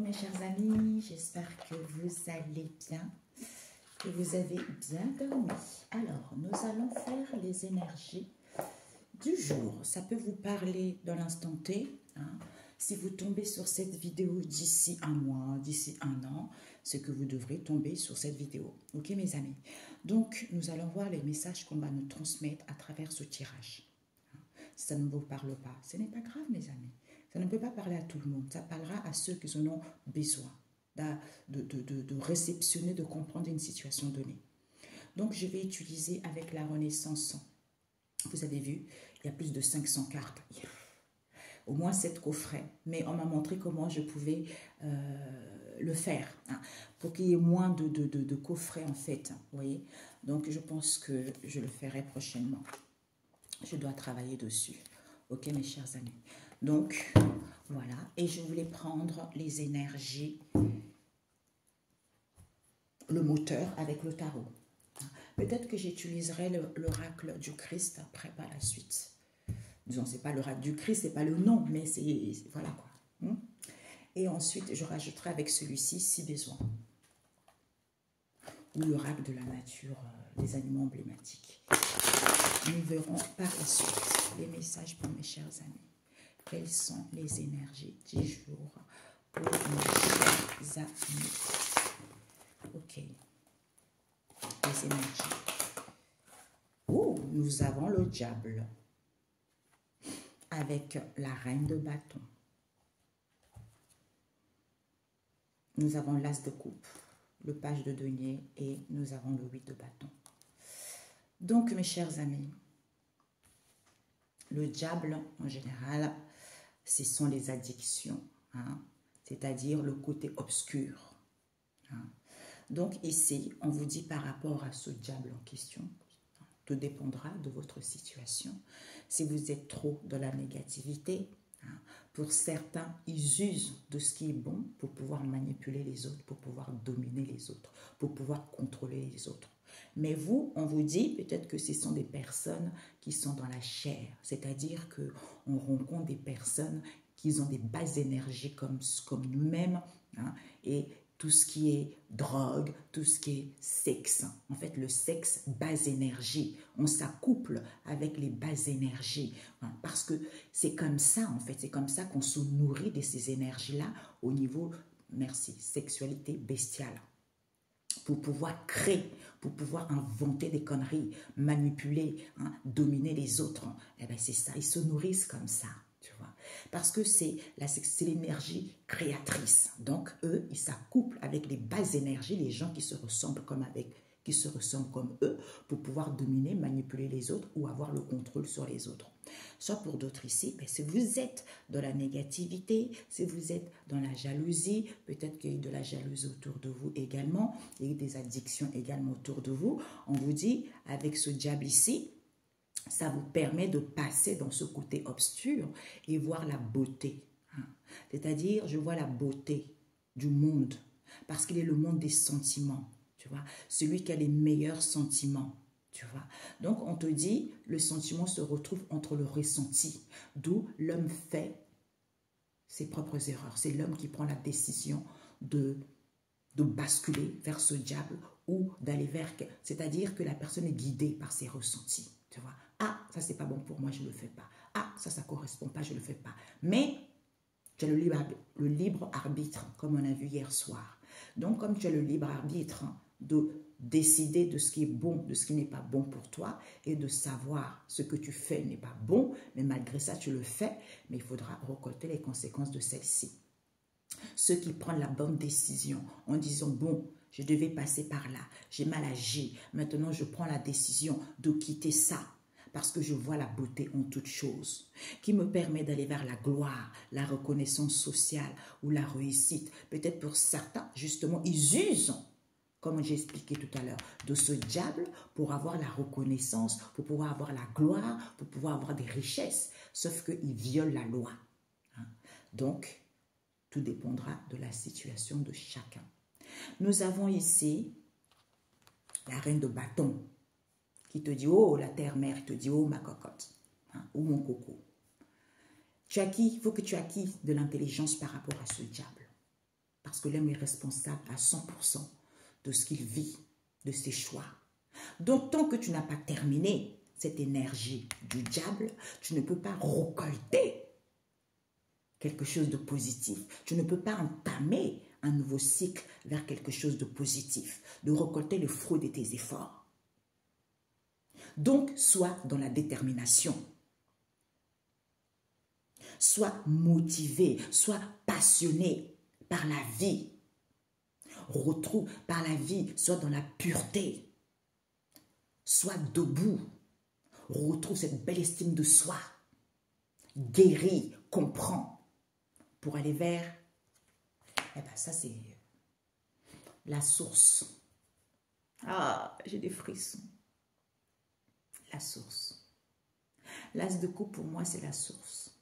mes chers amis, j'espère que vous allez bien, que vous avez bien dormi. Alors, nous allons faire les énergies du jour. Ça peut vous parler dans l'instant T. Si vous tombez sur cette vidéo d'ici un mois, d'ici un an, c'est que vous devrez tomber sur cette vidéo. Ok, mes amis? Donc, nous allons voir les messages qu'on va nous transmettre à travers ce tirage. Si ça ne vous parle pas, ce n'est pas grave, mes amis. Ça ne peut pas parler à tout le monde. Ça parlera à ceux qui en ont besoin de réceptionner, de comprendre une situation donnée. Donc, je vais utiliser avec la Renaissance. Vous avez vu, il y a plus de 500 cartes. Au moins 7 coffrets. Mais on m'a montré comment je pouvais le faire. Pour qu'il y ait moins de coffrets, en fait. Vous voyez? Donc, je pense que je le ferai prochainement. Je dois travailler dessus. Ok, mes chers amis. Donc, voilà. Et je voulais prendre les énergies, le moteur avec le tarot. Peut-être que j'utiliserai l'oracle du Christ après, par la suite. Disons, c'est pas l'oracle du Christ, c'est pas le nom, mais c'est... Voilà quoi. Et ensuite, je rajouterai avec celui-ci, si besoin. Ou l'oracle de la nature, des animaux emblématiques. Nous verrons par la suite les messages pour mes chers amis. Quelles sont les énergies du jour pour mes chers amis? Ok. Les énergies. Oh, nous avons le diable avec la reine de bâton. Nous avons l'as de coupe, le page de denier et nous avons le 8 de bâton. Donc, mes chers amis, le diable, en général, ce sont les addictions, c'est-à-dire le côté obscur. Donc, ici, on vous dit par rapport à ce diable en question, tout dépendra de votre situation. Si vous êtes trop dans la négativité, pour certains, ils usent de ce qui est bon pour pouvoir manipuler les autres, pour pouvoir dominer les autres, pour pouvoir contrôler les autres. Mais vous, on vous dit peut-être que ce sont des personnes qui sont dans la chair, c'est-à-dire qu'on rencontre des personnes qui ont des basses énergies comme nous-mêmes, et tout ce qui est drogue, tout ce qui est sexe. En fait, le sexe, basse énergie. On s'accouple avec les basses énergies. Parce que c'est comme ça, en fait. C'est comme ça qu'on se nourrit de ces énergies-là au niveau, merci, sexualité bestiale. Pour pouvoir créer, pour pouvoir inventer des conneries, manipuler, dominer les autres. Eh bien, c'est ça. Ils se nourrissent comme ça. Tu vois, parce que c'est l'énergie créatrice. Donc, eux, ils s'accouplent avec les basses énergies, les gens qui se ressemblent comme eux, pour pouvoir dominer, manipuler les autres ou avoir le contrôle sur les autres. Soit pour d'autres ici, ben, si vous êtes dans la négativité, si vous êtes dans la jalousie, peut-être qu'il y a de la jalousie autour de vous également, il y a des addictions également autour de vous, on vous dit, avec ce diable ici, ça vous permet de passer dans ce côté obscur et voir la beauté. C'est-à-dire, je vois la beauté du monde parce qu'il est le monde des sentiments, tu vois. Celui qui a les meilleurs sentiments, tu vois. Donc, on te dit, le sentiment se retrouve entre le ressenti, d'où l'homme fait ses propres erreurs. C'est l'homme qui prend la décision de basculer vers ce diable ou d'aller vers... C'est-à-dire que la personne est guidée par ses ressentis, tu vois. Ah, ça c'est pas bon pour moi, je ne le fais pas. Ah, ça correspond pas, je ne le fais pas. Mais tu as le libre arbitre, comme on a vu hier soir. Donc, comme tu as le libre arbitre de décider de ce qui est bon, de ce qui n'est pas bon pour toi, et de savoir ce que tu fais n'est pas bon, mais malgré ça, tu le fais, mais il faudra récolter les conséquences de celle-ci. Ceux qui prennent la bonne décision en disant, bon, je devais passer par là, j'ai mal agi, maintenant je prends la décision de quitter ça, parce que je vois la beauté en toute chose, qui me permet d'aller vers la gloire, la reconnaissance sociale ou la réussite. Peut-être pour certains, justement, ils usent, comme j'ai expliqué tout à l'heure, de ce diable pour avoir la reconnaissance, pour pouvoir avoir la gloire, pour pouvoir avoir des richesses, sauf qu'ils violent la loi. Donc, tout dépendra de la situation de chacun. Nous avons ici la reine de bâton qui te dit, oh, la terre-mère, qui te dit, oh, ma cocotte, ou mon coco. Il faut que tu acquises de l'intelligence par rapport à ce diable. Parce que l'homme est responsable à 100% de ce qu'il vit, de ses choix. Donc, tant que tu n'as pas terminé cette énergie du diable, tu ne peux pas récolter quelque chose de positif. Tu ne peux pas entamer un nouveau cycle vers quelque chose de positif, de récolter le fruit de tes efforts. Donc, sois dans la détermination. Sois motivé, sois passionné par la vie. Retrouve par la vie, sois dans la pureté. Sois debout. Retrouve cette belle estime de soi. Guéris, comprends. Pour aller vers, eh ben ça c'est la source. Ah, j'ai des frissons. La source. L'as de coupe pour moi c'est la source.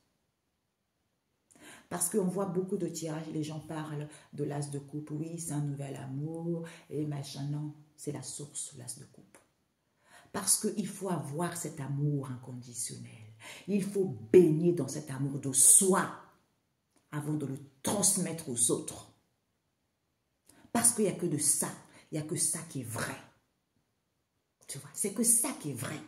Parce qu'on voit beaucoup de tirages, les gens parlent de l'as de coupe, oui, c'est un nouvel amour, et machin, non, c'est la source, l'as de coupe. Parce qu'il faut avoir cet amour inconditionnel. Il faut baigner dans cet amour de soi avant de le transmettre aux autres. Parce qu'il n'y a que de ça, il n'y a que ça qui est vrai. Tu vois, c'est que ça qui est vrai.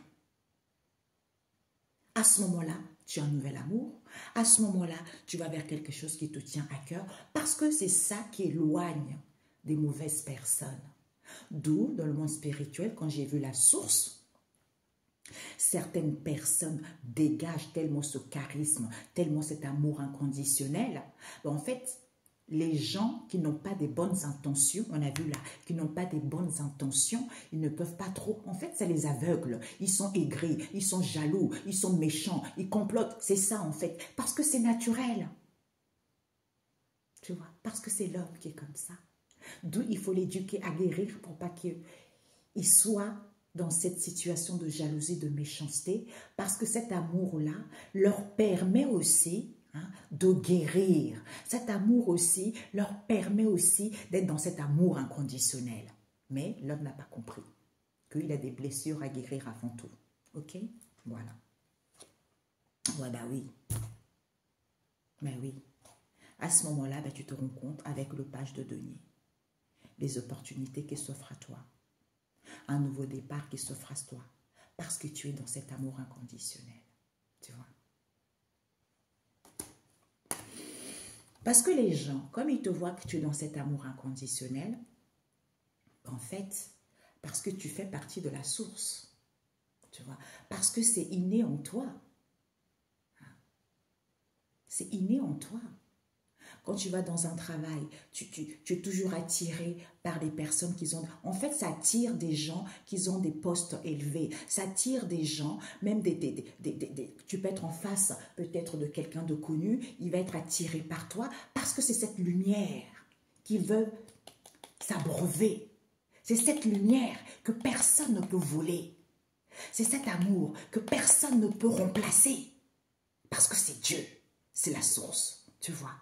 À ce moment-là, tu as un nouvel amour. À ce moment-là, tu vas vers quelque chose qui te tient à cœur parce que c'est ça qui éloigne des mauvaises personnes. D'où, dans le monde spirituel, quand j'ai vu la source, certaines personnes dégagent tellement ce charisme, tellement cet amour inconditionnel. En fait, les gens qui n'ont pas des bonnes intentions, on a vu là, qui n'ont pas des bonnes intentions, ils ne peuvent pas trop, en fait, ça les aveugle. Ils sont aigris, ils sont jaloux, ils sont méchants, ils complotent. C'est ça, en fait, parce que c'est naturel. Tu vois, parce que c'est l'homme qui est comme ça. D'où il faut l'éduquer à guérir pour pas qu'il soit dans cette situation de jalousie, de méchanceté, parce que cet amour-là leur permet aussi de guérir. Cet amour aussi leur permet aussi d'être dans cet amour inconditionnel. Mais l'homme n'a pas compris qu'il a des blessures à guérir avant tout. Ok? Voilà. Ouais, bah oui. Mais oui. À ce moment-là, bah, tu te rends compte avec le page de denier. Les opportunités qui s'offrent à toi. Un nouveau départ qui s'offre à toi. Parce que tu es dans cet amour inconditionnel. Tu vois? Parce que les gens, comme ils te voient que tu es dans cet amour inconditionnel, en fait, parce que tu fais partie de la source, tu vois, parce que c'est inné en toi. C'est inné en toi. Quand tu vas dans un travail, tu es toujours attiré par des personnes qui ont... En fait, ça attire des gens qui ont des postes élevés. Ça attire des gens, même tu peux être en face peut-être de quelqu'un de connu, il va être attiré par toi parce que c'est cette lumière qu'il veut s'abreuver. C'est cette lumière que personne ne peut voler. C'est cet amour que personne ne peut remplacer. Parce que c'est Dieu, c'est la source, tu vois.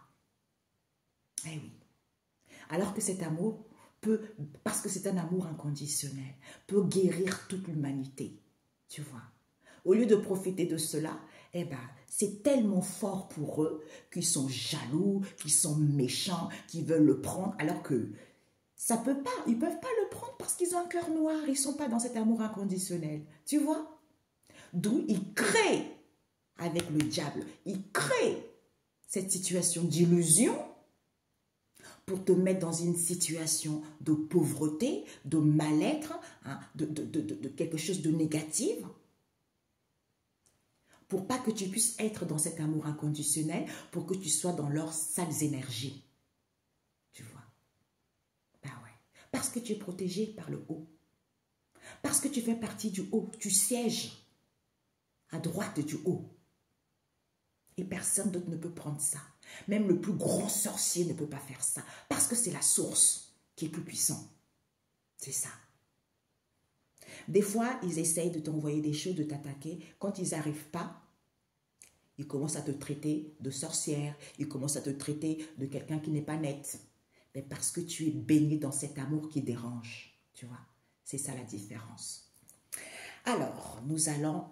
Eh oui. Alors que cet amour peut, parce que c'est un amour inconditionnel, peut guérir toute l'humanité, tu vois. Au lieu de profiter de cela, eh ben, c'est tellement fort pour eux qu'ils sont jaloux, qu'ils sont méchants, qu'ils veulent le prendre, alors que ça peut pas, ils peuvent pas le prendre parce qu'ils ont un cœur noir, ils sont pas dans cet amour inconditionnel, tu vois. D'où ils créent avec le diable, ils créent cette situation d'illusion pour te mettre dans une situation de pauvreté, de mal-être, de quelque chose de négatif, pour pas que tu puisses être dans cet amour inconditionnel, pour que tu sois dans leurs sales énergies. Tu vois? Ben ouais. Parce que tu es protégé par le haut. Parce que tu fais partie du haut. Tu sièges à droite du haut. Et personne d'autre ne peut prendre ça. Même le plus grand sorcier ne peut pas faire ça. Parce que c'est la source qui est plus puissante. C'est ça. Des fois, ils essayent de t'envoyer des choses, de t'attaquer. Quand ils n'arrivent pas, ils commencent à te traiter de sorcière. Ils commencent à te traiter de quelqu'un qui n'est pas net. Mais parce que tu es baigné dans cet amour qui dérange. Tu vois, c'est ça la différence. Alors, nous allons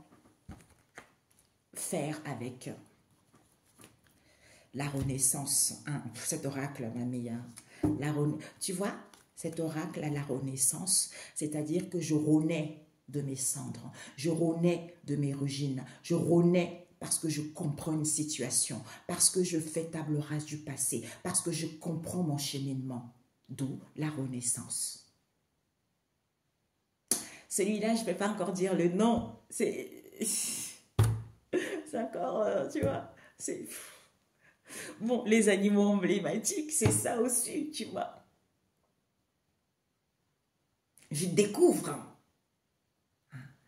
faire avec la renaissance. Hein, cet oracle, mamie. Hein, tu vois, cet oracle à la renaissance, c'est-à-dire que je renais de mes cendres, je renais de mes origines, je renais parce que je comprends une situation, parce que je fais table rase du passé, parce que je comprends mon cheminement, d'où la renaissance. Celui-là, je ne vais pas encore dire le nom, c'est encore, tu vois, c'est... Bon, les animaux emblématiques, c'est ça aussi, tu vois. Je découvre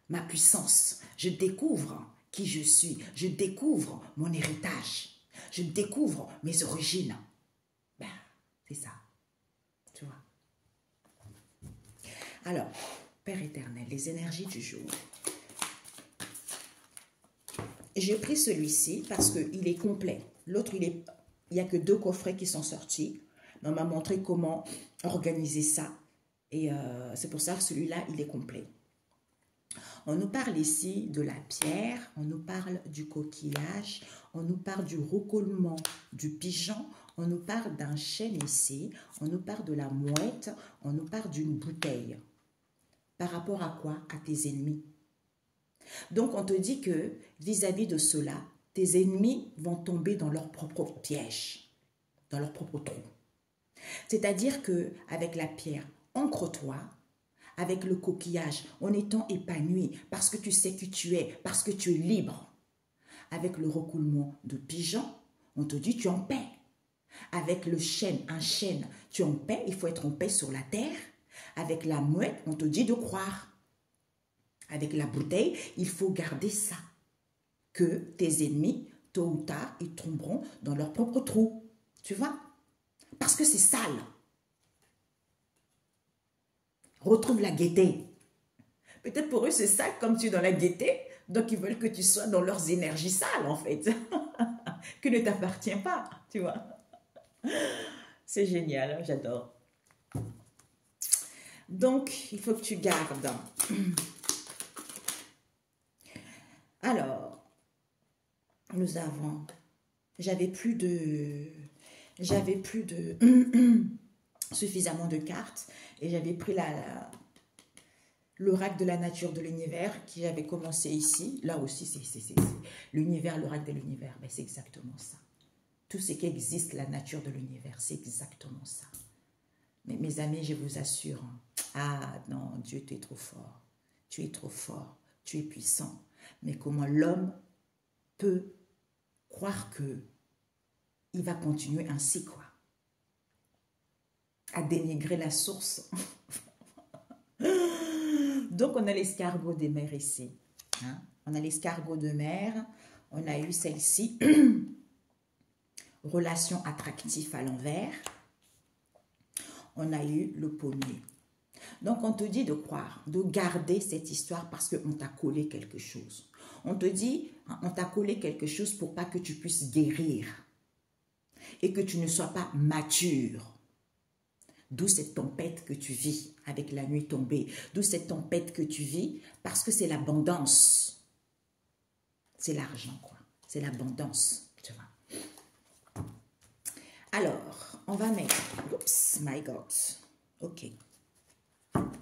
ma puissance, je découvre qui je suis, je découvre mon héritage, je découvre mes origines. Ben, c'est ça, tu vois. Alors, Père éternel, les énergies du jour. J'ai pris celui-ci parce qu'il est complet. L'autre, il n'y a que 2 coffrets qui sont sortis. On m'a montré comment organiser ça. Et c'est pour ça que celui-là, il est complet. On nous parle ici de la pierre, on nous parle du coquillage, on nous parle du recollement du pigeon, on nous parle d'un chêne ici, on nous parle de la mouette, on nous parle d'une bouteille. Par rapport à quoi? À tes ennemis. Donc, on te dit que vis-à-vis de cela, tes ennemis vont tomber dans leur propre piège, dans leur propre trou. C'est-à-dire qu'avec la pierre, ancre-toi, avec le coquillage, en étant épanoui, parce que tu sais qui tu es, parce que tu es libre. Avec le recoulement de pigeon, on te dit tu es en paix. Avec le chêne, un chêne, tu es en paix, il faut être en paix sur la terre. Avec la mouette, on te dit de croire. Avec la bouteille, il faut garder ça. Que tes ennemis, tôt ou tard, ils tomberont dans leur propre trou. Tu vois? Parce que c'est sale. Retrouve la gaieté. Peut-être pour eux, c'est sale comme tu es dans la gaieté. Donc, ils veulent que tu sois dans leurs énergies sales, en fait. Que ne t'appartient pas, tu vois. C'est génial, j'adore. Donc, il faut que tu gardes. Alors, nous avons... J'avais plus de suffisamment de cartes et j'avais pris l'oracle de la nature de l'univers qui avait commencé ici. Là aussi, c'est l'univers, l'oracle de l'univers. Ben, c'est exactement ça. Tout ce qui existe, la nature de l'univers, c'est exactement ça. Mais mes amis, je vous assure, ah non, Dieu, tu es trop fort. Tu es trop fort. Tu es puissant. Mais comment l'homme peut croire que il va continuer ainsi, quoi, à dénigrer la source. Donc, on a l'escargot des mers ici. Hein? On a l'escargot de mer. On a eu celle-ci. Relation attractive à l'envers. On a eu le pommier. Donc, on te dit de croire, de garder cette histoire parce qu'on t'a collé quelque chose. On te dit, on t'a collé quelque chose pour pas que tu puisses guérir et que tu ne sois pas mature. D'où cette tempête que tu vis avec la nuit tombée. D'où cette tempête que tu vis parce que c'est l'abondance. C'est l'argent, quoi. C'est l'abondance, tu vois. Alors, on va mettre... Oups, my God. Ok.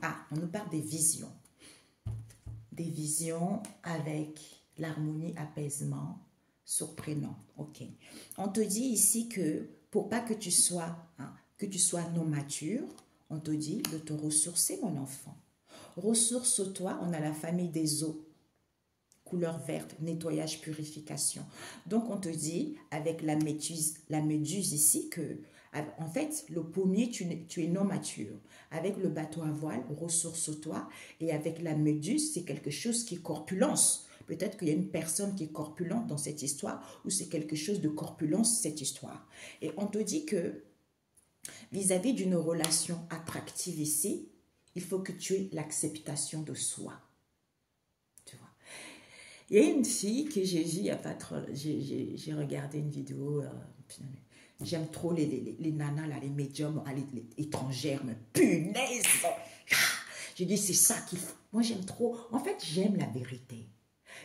Ah, on nous parle des visions. Des visions avec l'harmonie, apaisement, surprenant. Ok. On te dit ici que pour pas que tu sois non mature, on te dit de te ressourcer, mon enfant. Ressource-toi, on a la famille des eaux, couleur verte, nettoyage, purification. Donc, on te dit, avec la méduse ici, que, en fait, le pommier, tu es non mature. Avec le bateau à voile, ressource-toi. Et avec la méduse, c'est quelque chose qui est corpulence. Peut-être qu'il y a une personne qui est corpulente dans cette histoire, ou c'est quelque chose de corpulence, cette histoire. Et on te dit que, vis-à-vis d'une relation attractive ici, il faut que tu aies l'acceptation de soi. Tu vois. Il y a une fille que j'ai vue il n'y a pas trop... J'ai regardé une vidéo... J'aime trop les nanas, là, les médiums, les étrangères, mais punaise! Je dis, c'est ça qu'il faut. Moi, j'aime trop. En fait, j'aime la vérité.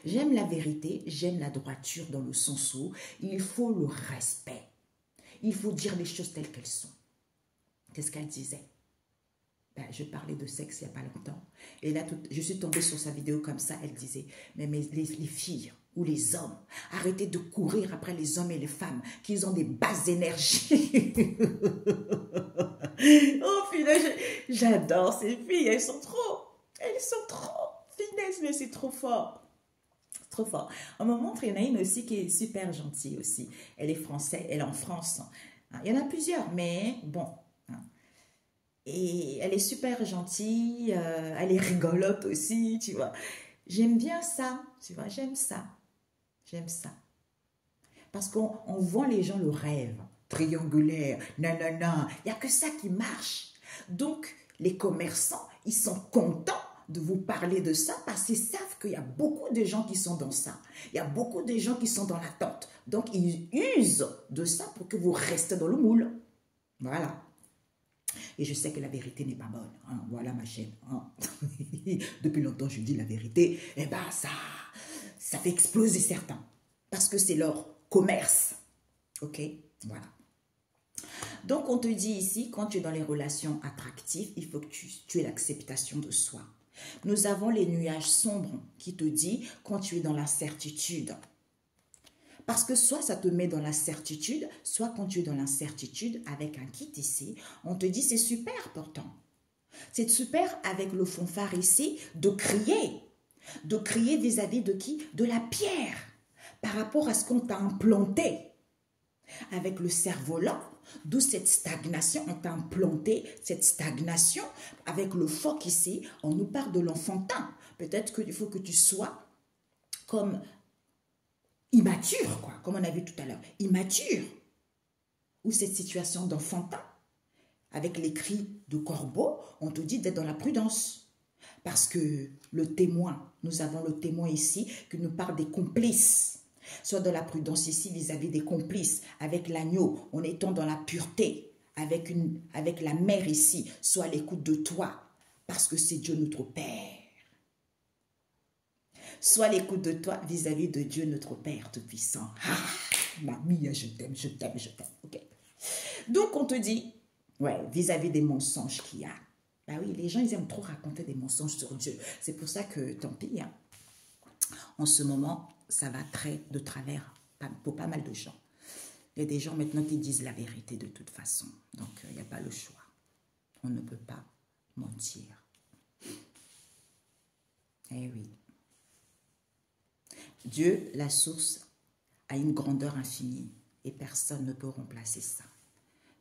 J'aime la vérité, j'aime la droiture dans le sens où il faut le respect. il faut dire les choses telles qu'elles sont. Qu'est-ce qu'elle disait? Ben, je parlais de sexe il n'y a pas longtemps. Et là, je suis tombée sur sa vidéo comme ça. Elle disait, mais les filles ou les hommes, arrêtez de courir après les hommes et les femmes, qu'ils ont des basses énergies. Oh, finesse, j'adore ces filles. Elles sont trop finesse, mais c'est trop fort. Trop fort. On me montre, il y en a une aussi qui est super gentille aussi. Elle est française, elle est en France. Il y en a plusieurs, mais bon. Et elle est super gentille, elle est rigolote aussi, tu vois. J'aime bien ça, tu vois, j'aime ça. J'aime ça. Parce qu'on vend les gens le rêve, triangulaire, nanana, il n'y a que ça qui marche. Donc, les commerçants, ils sont contents de vous parler de ça parce qu'ils savent qu'il y a beaucoup de gens qui sont dans ça. Il y a beaucoup de gens qui sont dans l'attente. Donc, ils usent de ça pour que vous restez dans le moule. Voilà. Et je sais que la vérité n'est pas bonne. Hein. Voilà ma chaîne. Hein. Depuis longtemps, je dis la vérité. Eh bien, ça fait exploser certains. Parce que c'est leur commerce. Ok? Voilà. Donc, on te dit ici, quand tu es dans les relations attractives, il faut que tu aies l'acceptation de soi. Nous avons les nuages sombres qui te disent quand tu es dans l'incertitude. Parce que soit ça te met dans la certitude, soit quand tu es dans l'incertitude avec un kit ici, on te dit c'est super pourtant. C'est super avec le fanfare ici de crier vis-à-vis de qui? De la pierre, par rapport à ce qu'on t'a implanté. Avec le cerf-volant, d'où cette stagnation, on t'a implanté cette stagnation. Avec le phoque ici, on nous parle de l'enfantin. Peut-être qu'il faut que tu sois comme immature, quoi, comme on a vu tout à l'heure, immature. Ou cette situation d'enfantin, avec les cris de corbeau, on te dit d'être dans la prudence. Parce que le témoin, nous avons le témoin ici qui nous parle des complices. Soit dans la prudence ici vis-à-vis des complices, avec l'agneau, en étant dans la pureté, avec la mère ici, soit à l'écoute de toi, parce que c'est Dieu notre Père. Sois à l'écoute de toi vis-à-vis de Dieu, notre Père Tout-Puissant. Ah, mamie, je t'aime, je t'aime, je t'aime. Okay. Donc, on te dit, ouais, vis-à-vis des mensonges qu'il y a. Bah oui, les gens, ils aiment trop raconter des mensonges sur Dieu. C'est pour ça que, tant pis, hein, en ce moment, ça va très de travers pour pas mal de gens. Il y a des gens maintenant qui disent la vérité de toute façon. Donc, il n'y a pas le choix. On ne peut pas mentir. Eh oui. Dieu, la source, a une grandeur infinie et personne ne peut remplacer ça.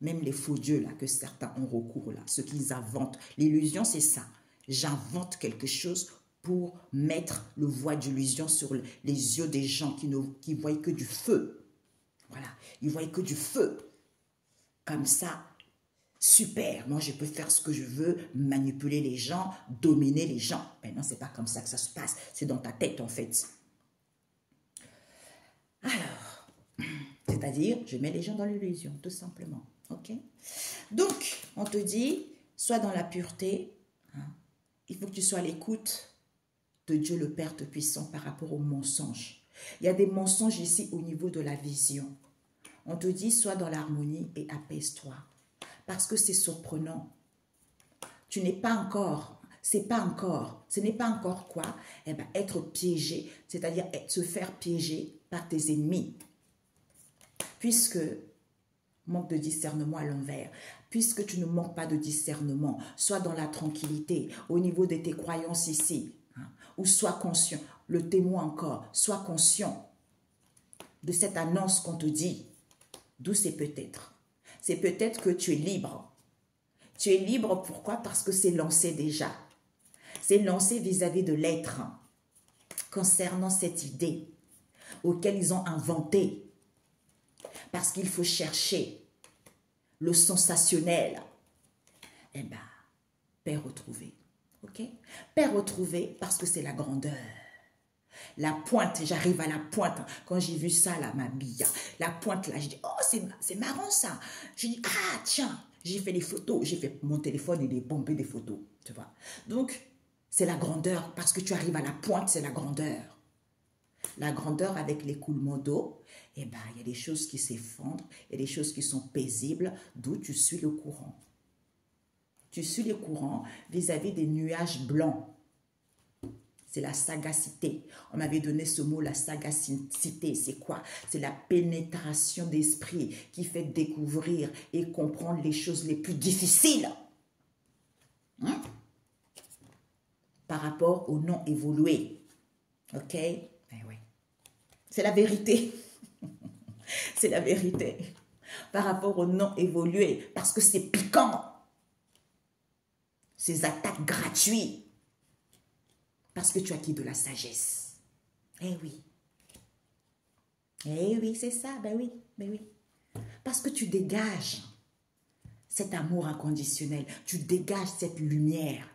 Même les faux dieux là que certains ont recours là, ce qu'ils inventent. L'illusion, c'est ça. J'invente quelque chose pour mettre le voile d'illusion sur les yeux des gens qui voient que du feu. Voilà, ils voient que du feu. Comme ça, super, moi je peux faire ce que je veux, manipuler les gens, dominer les gens. Mais non, c'est pas comme ça que ça se passe. C'est dans ta tête en fait. Alors, c'est-à-dire, je mets les gens dans l'illusion, tout simplement. Ok? Donc, on te dit, sois dans la pureté. Hein, il faut que tu sois à l'écoute de Dieu le Père Tout-Puissant par rapport aux mensonges. Il y a des mensonges ici au niveau de la vision. On te dit, sois dans l'harmonie et apaise-toi. Parce que c'est surprenant. Tu n'es pas encore, ce n'est pas encore quoi? Eh bien, être piégé, c'est-à-dire se faire piéger par tes ennemis. Puisque, manque de discernement à l'envers, puisque tu ne manques pas de discernement, sois dans la tranquillité, au niveau de tes croyances ici, hein, ou sois conscient, le témoin encore, sois conscient de cette annonce qu'on te dit, d'où c'est peut-être. C'est peut-être que tu es libre. Tu es libre, pourquoi? Parce que c'est lancé déjà. C'est lancé vis-à-vis de l'être, concernant cette idée auquel ils ont inventé. Parce qu'il faut chercher le sensationnel. Eh bien, paix retrouvée. Ok? Paix retrouvée parce que c'est la grandeur. La pointe, j'arrive à la pointe. Quand j'ai vu ça, là, ma bille, la pointe, là, je dis, oh, c'est marrant ça. Je dis, ah, tiens, j'ai fait les photos. J'ai fait mon téléphone, il est bombé des photos, tu vois. Donc, c'est la grandeur. Parce que tu arrives à la pointe, c'est la grandeur. La grandeur avec l'écoulement d'eau eh bien, il y a des choses qui s'effondrent, il y a des choses qui sont paisibles, d'où tu suis le courant. Tu suis le courant vis-à-vis des nuages blancs. C'est la sagacité. On m'avait donné ce mot, la sagacité. C'est quoi? C'est la pénétration d'esprit qui fait découvrir et comprendre les choses les plus difficiles. Hein? Par rapport au non évolué. Ok? Eh oui. C'est la vérité. C'est la vérité. Par rapport au non évolué. Parce que c'est piquant. Ces attaques gratuites. Parce que tu as acquis de la sagesse. Eh oui. Eh oui, c'est ça. Ben oui, ben oui. Parce que tu dégages cet amour inconditionnel. Tu dégages cette lumière.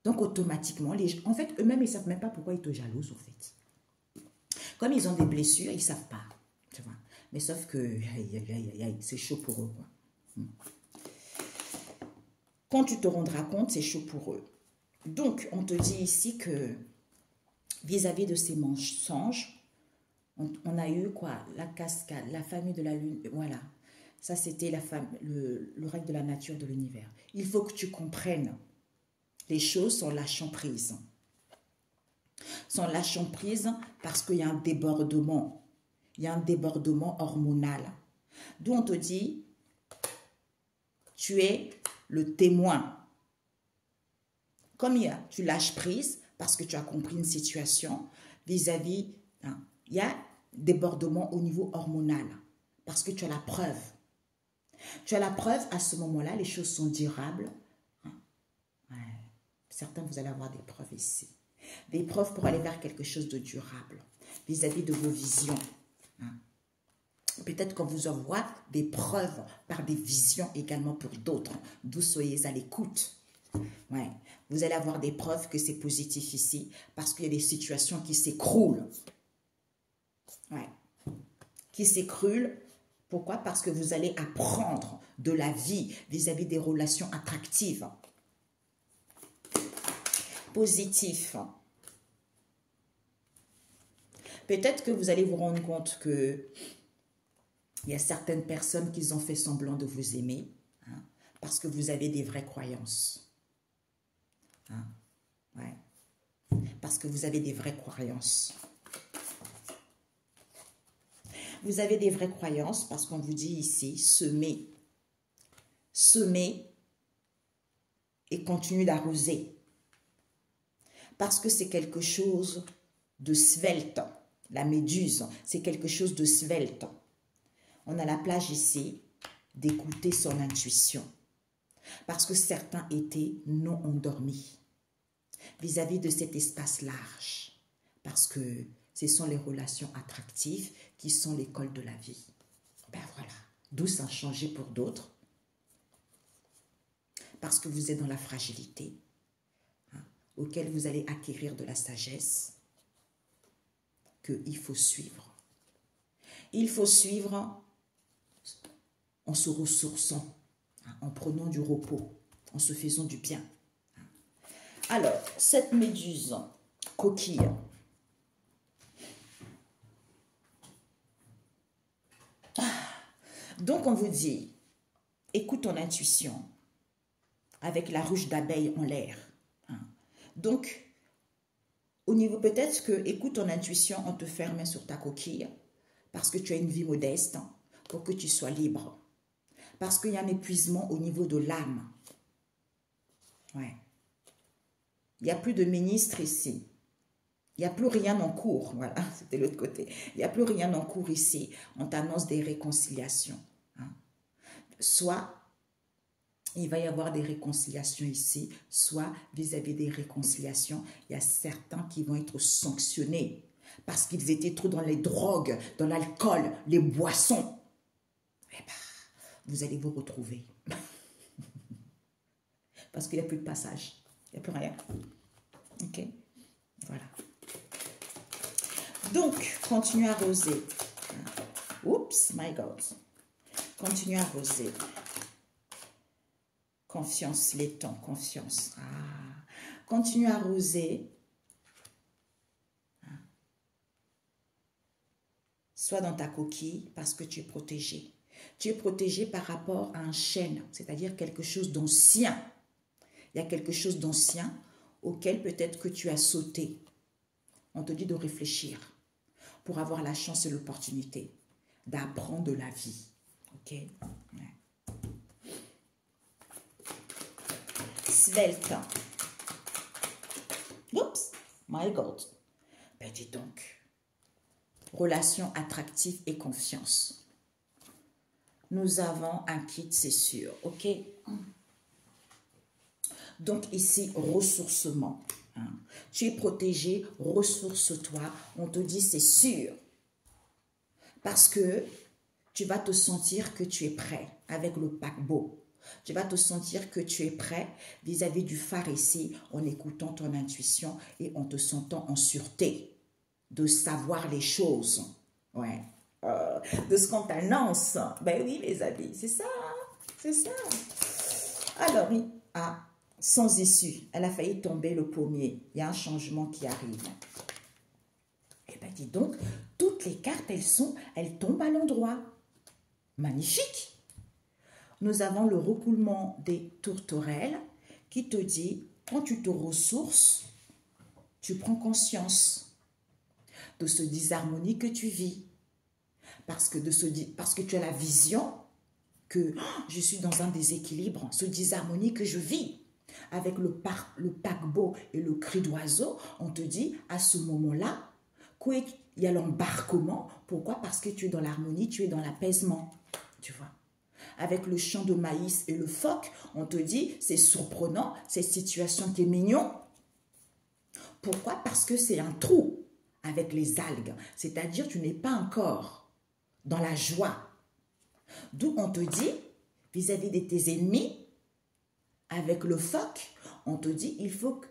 Donc, automatiquement, en fait, eux-mêmes, ils ne savent même pas pourquoi ils te jalousent, en fait. Comme ils ont des blessures, ils ne savent pas. Tu vois. Mais sauf que, c'est chaud pour eux, quoi. Quand tu te rendras compte, c'est chaud pour eux. Donc, on te dit ici que vis-à-vis de ces mensonges, on a eu quoi? La cascade, la famille de la lune, voilà. Ça, c'était le règle de la nature de l'univers. Il faut que tu comprennes les choses sans lâchant prise. Sans lâchant prise parce qu'il y a un débordement. Il y a un débordement hormonal. D'où on te dit, tu es le témoin. Comme tu lâches prise parce que tu as compris une situation vis-à-vis, il y a débordement au niveau hormonal parce que tu as la preuve. Tu as la preuve, à ce moment-là, les choses sont durables. Ouais. Certains, vous allez avoir des preuves ici. Des preuves pour aller vers quelque chose de durable vis-à-vis de vos visions. Peut-être qu'on vous envoie des preuves par des visions également pour d'autres. D'où soyez à l'écoute. Ouais. Vous allez avoir des preuves que c'est positif ici parce qu'il y a des situations qui s'écroulent. Ouais. Qui s'écroulent. Pourquoi? Parce que vous allez apprendre de la vie vis-à-vis des relations attractives. Positif. Peut-être que vous allez vous rendre compte que il y a certaines personnes qui ont fait semblant de vous aimer parce que vous avez des vraies croyances. Ouais. Parce que vous avez des vraies croyances. Vous avez des vraies croyances parce qu'on vous dit ici, semez. Semez et continuez d'arroser. Parce que c'est quelque chose de svelte. La méduse, c'est quelque chose de svelte. On a la plage ici d'écouter son intuition. Parce que certains étaient non endormis vis-à-vis de cet espace large. Parce que ce sont les relations attractives qui sont l'école de la vie. Ben voilà, d'où ça a changé pour d'autres. Parce que vous êtes dans la fragilité, auquel vous allez acquérir de la sagesse, qu'il faut suivre. Il faut suivre en se ressourçant, en prenant du repos, en se faisant du bien. Alors, cette méduse coquille, donc on vous dit, écoute ton intuition avec la ruche d'abeille en l'air. Donc, au niveau peut-être que écoute ton intuition en te fermant sur ta coquille parce que tu as une vie modeste pour que tu sois libre. Parce qu'il y a un épuisement au niveau de l'âme. Ouais. Il n'y a plus de ministre ici. Il n'y a plus rien en cours. Voilà, c'était l'autre côté. Il n'y a plus rien en cours ici. On t'annonce des réconciliations. Soit il va y avoir des réconciliations ici, soit vis-à-vis des réconciliations, il y a certains qui vont être sanctionnés parce qu'ils étaient trop dans les drogues, dans l'alcool, les boissons. Eh ben, vous allez vous retrouver. Parce qu'il n'y a plus de passage. Il n'y a plus rien. Ok? Voilà. Donc, continuez à arroser. Oups, my God. Continuez à arroser. Confiance, les temps, confiance. Continuez à arroser. Sois dans ta coquille parce que tu es protégé. Tu es protégé par rapport à un chêne, c'est-à-dire quelque chose d'ancien. Il y a quelque chose d'ancien auquel peut-être que tu as sauté. On te dit de réfléchir pour avoir la chance et l'opportunité d'apprendre de la vie. Ok? Ouais. Svelte. Oups, my God. Ben dis donc. Relation attractive et confiance. Nous avons un kit, c'est sûr. Ok? Donc ici, ressourcement. Hein. Tu es protégé, ressource-toi. On te dit c'est sûr. Parce que tu vas te sentir que tu es prêt avec le paquebot. Tu vas te sentir que tu es prêt vis-à-vis du phare ici en écoutant ton intuition et en te sentant en sûreté de savoir les choses. Ouais. De ce qu'on t'annonce. Ben oui, les amis, c'est ça. C'est ça. Alors, sans issue, elle a failli tomber le pommier. Il y a un changement qui arrive. Eh bien, dis donc, toutes les cartes, elles tombent à l'endroit. Magnifique. Nous avons le recoulement des tourterelles qui te dit, quand tu te ressources, tu prends conscience de ce disharmonie que tu vis. Parce que tu as la vision que je suis dans un déséquilibre, ce disharmonie que je vis. Avec le paquebot et le cri d'oiseau, on te dit, à ce moment-là, il y a l'embarquement. Pourquoi? Parce que tu es dans l'harmonie, tu es dans l'apaisement. Tu vois? Avec le champ de maïs et le phoque, on te dit, c'est surprenant, cette situation qui est mignon. Pourquoi? Parce que c'est un trou avec les algues. C'est-à-dire, tu n'es pas encore dans la joie. D'où on te dit, vis-à-vis de tes ennemis, avec le phoque, on te dit, il faut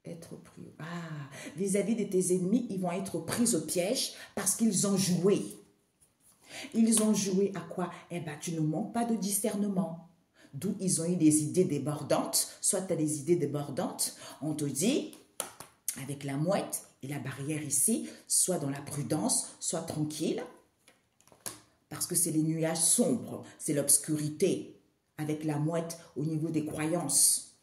être pris. Vis-à-vis de tes ennemis, ils vont être pris au piège parce qu'ils ont joué. Ils ont joué à quoi? Eh bien, tu ne manques pas de discernement. D'où ils ont eu des idées débordantes. Soit tu as des idées débordantes, on te dit, avec la mouette et la barrière ici, soit dans la prudence, soit tranquille. Parce que c'est les nuages sombres, c'est l'obscurité. Avec la mouette au niveau des croyances.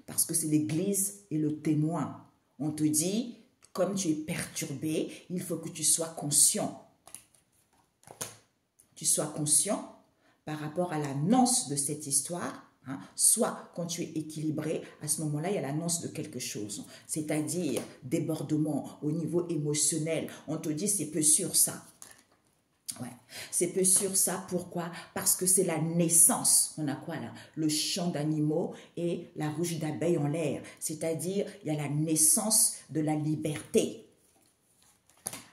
Parce que c'est l'église et le témoin. On te dit, comme tu es perturbé, il faut que tu sois conscient. Tu sois conscient par rapport à l'annonce de cette histoire. Hein. Soit quand tu es équilibré, à ce moment-là, il y a l'annonce de quelque chose. C'est-à-dire débordement au niveau émotionnel. On te dit, c'est peu sûr ça. Ouais, c'est peu sûr ça. Pourquoi? Parce que c'est la naissance. On a quoi là? Le chant d'animaux et la ruche d'abeilles en l'air. C'est-à-dire, il y a la naissance de la liberté.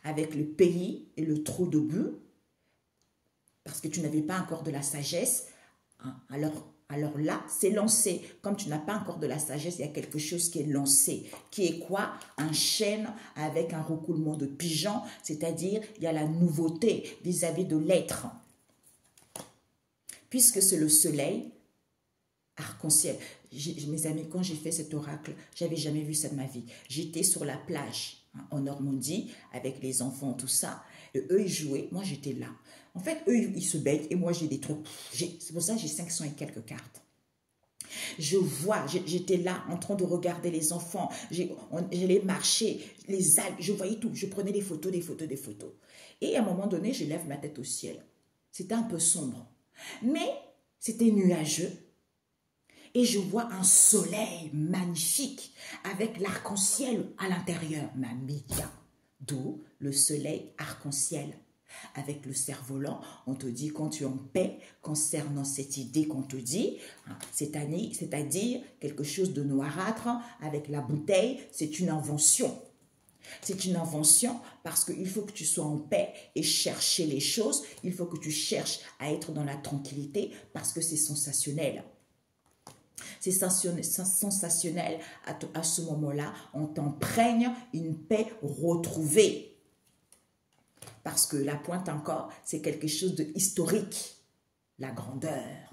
Avec le pays et le trou de but. Parce que tu n'avais pas encore de la sagesse. Hein, alors là, c'est lancé. Comme tu n'as pas encore de la sagesse, il y a quelque chose qui est lancé. Qui est quoi? Un chêne avec un recoulement de pigeons. C'est-à-dire, il y a la nouveauté vis-à-vis de l'être. Puisque c'est le soleil, arc-en-ciel. Mes amis, quand j'ai fait cet oracle, j'avais jamais vu ça de ma vie. J'étais sur la plage, hein, en Normandie, avec les enfants, tout ça. Et eux, ils jouaient. Moi, j'étais là. En fait, eux, ils se baignent et moi, j'ai des trucs. C'est pour ça que j'ai 500 et quelques cartes. Je vois, j'étais là en train de regarder les enfants. J'allais marcher, les algues, je voyais tout. Je prenais des photos, des photos, des photos. Et à un moment donné, je lève ma tête au ciel. C'était un peu sombre. Mais c'était nuageux. Et je vois un soleil magnifique avec l'arc-en-ciel à l'intérieur. Ma média. D'où le soleil arc-en-ciel. Avec le cerf-volant, on te dit quand tu es en paix concernant cette idée qu'on te dit, hein, c'est-à-dire quelque chose de noirâtre avec la bouteille, c'est une invention. C'est une invention parce qu'il faut que tu sois en paix et chercher les choses. Il faut que tu cherches à être dans la tranquillité parce que c'est sensationnel. C'est sensationnel. À ce moment-là, on t'emprègne une paix retrouvée. Parce que la pointe encore, c'est quelque chose de historique. La grandeur.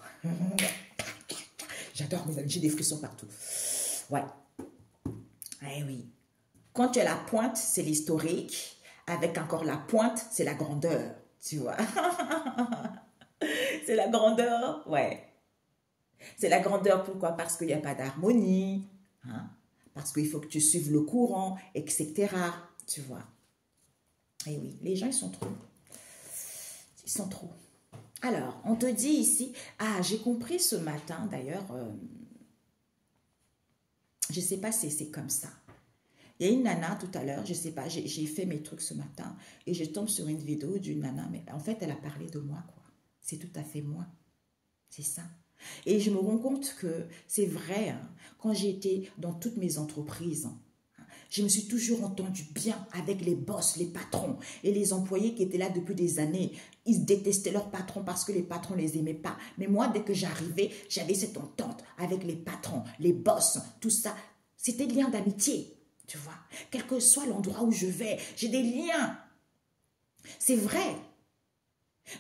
J'adore mes amis, j'ai des frissons partout. Ouais. Eh oui. Quand tu as la pointe, c'est l'historique. Avec encore la pointe, c'est la grandeur. Tu vois. C'est la grandeur, ouais. C'est la grandeur, pourquoi? Parce qu'il n'y a pas d'harmonie, hein? Parce qu'il faut que tu suives le courant, etc. Tu vois. Et oui, les gens, ils sont trop. Ils sont trop. Alors, on te dit ici, ah, j'ai compris ce matin, d'ailleurs, je ne sais pas si c'est comme ça. Il y a une nana tout à l'heure, je ne sais pas, j'ai fait mes trucs ce matin et je tombe sur une vidéo d'une nana, mais en fait, elle a parlé de moi, quoi. C'est tout à fait moi. C'est ça. Et je me rends compte que c'est vrai, hein, quand j'ai été dans toutes mes entreprises, hein, je me suis toujours entendu bien avec les boss, les patrons et les employés qui étaient là depuis des années. Ils détestaient leurs patrons parce que les patrons ne les aimaient pas. Mais moi, dès que j'arrivais, j'avais cette entente avec les patrons, les boss, tout ça. C'était des liens d'amitié, tu vois. Quel que soit l'endroit où je vais, j'ai des liens. C'est vrai.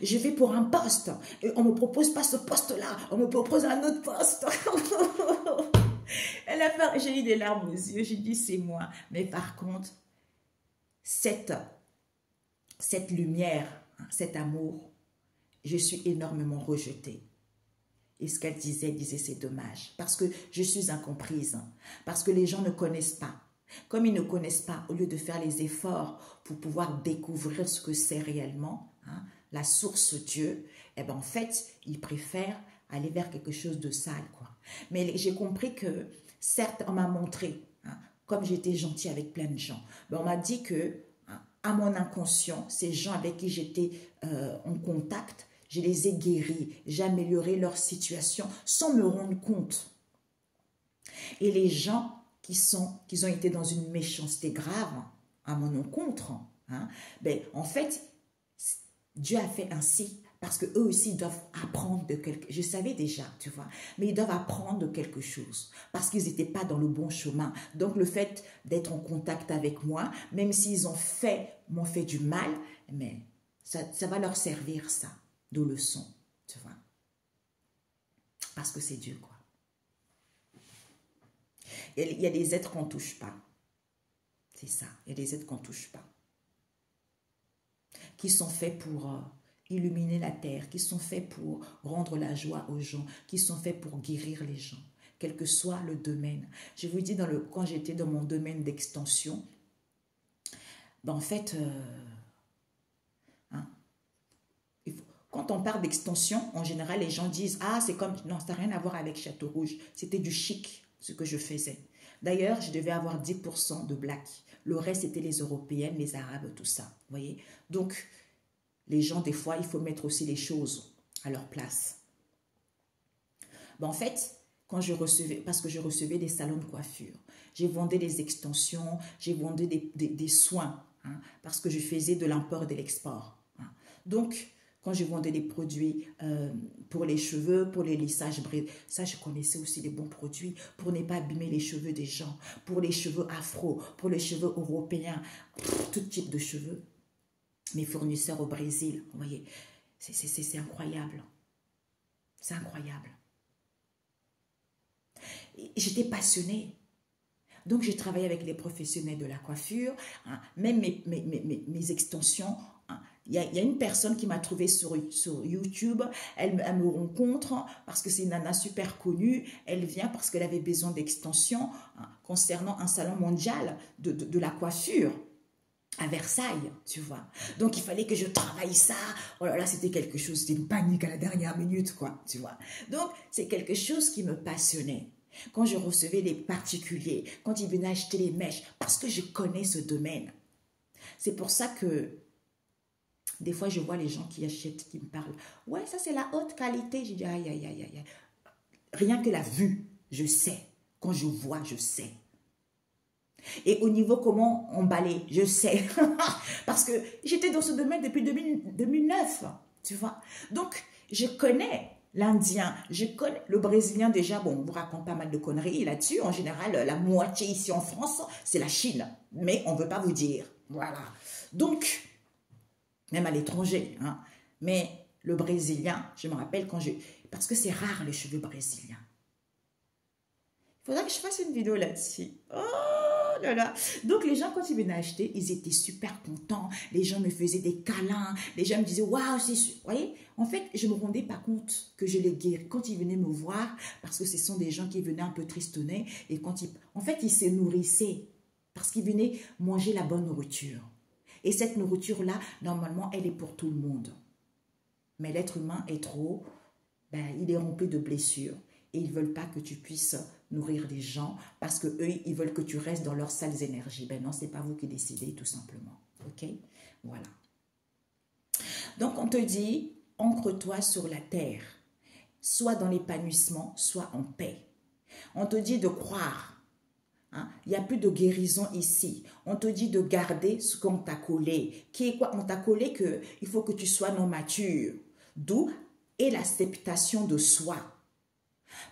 Je vais pour un poste et on ne me propose pas ce poste-là, on me propose un autre poste. J'ai eu des larmes aux yeux, j'ai dit c'est moi. Mais par contre, cette lumière, cet amour, je suis énormément rejetée. Et ce qu'elle disait c'est dommage. Parce que je suis incomprise. Parce que les gens ne connaissent pas. Comme ils ne connaissent pas, au lieu de faire les efforts pour pouvoir découvrir ce que c'est réellement, hein, la source Dieu, eh ben en fait, ils préfèrent aller vers quelque chose de sale, quoi. Mais j'ai compris que, certes, on m'a montré, hein, comme j'étais gentille avec plein de gens, ben on m'a dit que, hein, à mon inconscient, ces gens avec qui j'étais en contact, je les ai guéris, j'ai amélioré leur situation sans me rendre compte. Et les gens qui ont été dans une méchanceté grave à mon encontre, hein, ben en fait, Dieu a fait ainsi parce qu'eux aussi doivent apprendre de quelque chose. Je savais déjà, tu vois, mais ils doivent apprendre de quelque chose parce qu'ils n'étaient pas dans le bon chemin. Donc, le fait d'être en contact avec moi, même s'ils m'ont fait du mal, mais ça va leur servir, ça, de leçon, tu vois. Parce que c'est Dieu, quoi. Il y a des êtres qu'on ne touche pas. C'est ça, il y a des êtres qu'on ne touche pas. Qui sont faits pour illuminer la terre, qui sont faits pour rendre la joie aux gens, qui sont faits pour guérir les gens, quel que soit le domaine. Je vous dis, quand j'étais dans mon domaine d'extension, ben en fait, hein, quand on parle d'extension, en général, les gens disent « Ah, c'est comme… » Non, ça n'a rien à voir avec Château Rouge. C'était du chic, ce que je faisais. D'ailleurs, je devais avoir 10% de black. Le reste, c'était les Européennes, les Arabes, tout ça. Vous voyez? Donc, les gens, des fois, il faut mettre aussi les choses à leur place. Ben, en fait, quand je recevais, parce que je recevais des salons de coiffure, j'ai vendu des extensions, j'ai vendu des soins, hein, parce que je faisais de l'import et de l'export. Hein. Donc, quand je vendais des produits pour les cheveux, pour les lissages, ça je connaissais aussi les bons produits pour ne pas abîmer les cheveux des gens, pour les cheveux afro, pour les cheveux européens, tout type de cheveux. Mes fournisseurs au Brésil, vous voyez, c'est incroyable. C'est incroyable. J'étais passionnée. Donc, j'ai travaillé avec les professionnels de la coiffure, hein, même mes extensions. Hein. Il y a une personne qui m'a trouvée sur YouTube, elle me rencontre parce que c'est une nana super connue, elle vient parce qu'elle avait besoin d'extensions, hein, concernant un salon mondial de la coiffure à Versailles, tu vois. Donc, il fallait que je travaille ça. Oh là là, c'était quelque chose, c'était une panique à la dernière minute, quoi, tu vois. Donc, c'est quelque chose qui me passionnait. Quand je recevais les particuliers, quand ils venaient acheter les mèches, parce que je connais ce domaine. C'est pour ça que des fois, je vois les gens qui achètent, qui me parlent. Ouais, ça, c'est la haute qualité. Je dis, aïe, aïe, aïe, aïe. Rien que la vue, je sais. Quand je vois, je sais. Et au niveau comment emballer, je sais. Parce que j'étais dans ce domaine depuis 2009, tu vois. Donc, je connais l'Indien, je connais le Brésilien déjà. Bon, on vous raconte pas mal de conneries là-dessus. En général, la moitié ici en France, c'est la Chine. Mais on ne veut pas vous dire. Voilà. Donc, même à l'étranger. Hein. Mais le Brésilien, je me rappelle quand parce que c'est rare les cheveux brésiliens. Il faudra que je fasse une vidéo là-dessus. Oh, Oh là là. Donc, les gens, quand ils venaient acheter, ils étaient super contents. Les gens me faisaient des câlins. Les gens me disaient, waouh, c'est... Vous voyez, en fait, je ne me rendais pas compte que je les guéris. Quand ils venaient me voir, parce que ce sont des gens qui venaient un peu tristonnés, et quand ils... En fait, ils se nourrissaient parce qu'ils venaient manger la bonne nourriture. Et cette nourriture-là, normalement, elle est pour tout le monde. Mais l'être humain est trop... Ben, il est rempli de blessures. Et ils ne veulent pas que tu puisses nourrir des gens parce que eux, ils veulent que tu restes dans leurs sales énergies. Ben non, ce n'est pas vous qui décidez, tout simplement. OK? Voilà. Donc, on te dit, ancre-toi sur la terre, soit dans l'épanouissement, soit en paix. On te dit de croire. Hein? Il n'y a plus de guérison ici. On te dit de garder ce qu'on t'a collé. Qui est quoi? On t'a collé qu'il faut que tu sois non mature. D'où est l'acceptation de soi.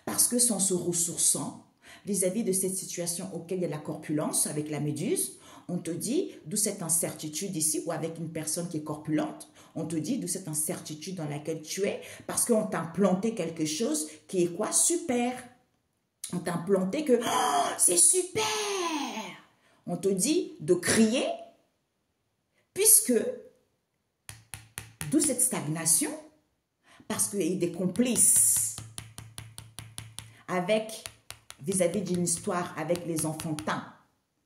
Parce que sans se ressourçant vis-à-vis de cette situation auquel il y a la corpulence avec la méduse, on te dit, d'où cette incertitude ici, ou avec une personne qui est corpulente, on te dit d'où cette incertitude dans laquelle tu es, parce qu'on t'a implanté quelque chose qui est quoi? Super. On t'a implanté que, oh, c'est super. On te dit de crier, puisque, d'où cette stagnation, parce qu'il y a eu des complices avec, vis-à-vis d'une histoire avec les enfantins.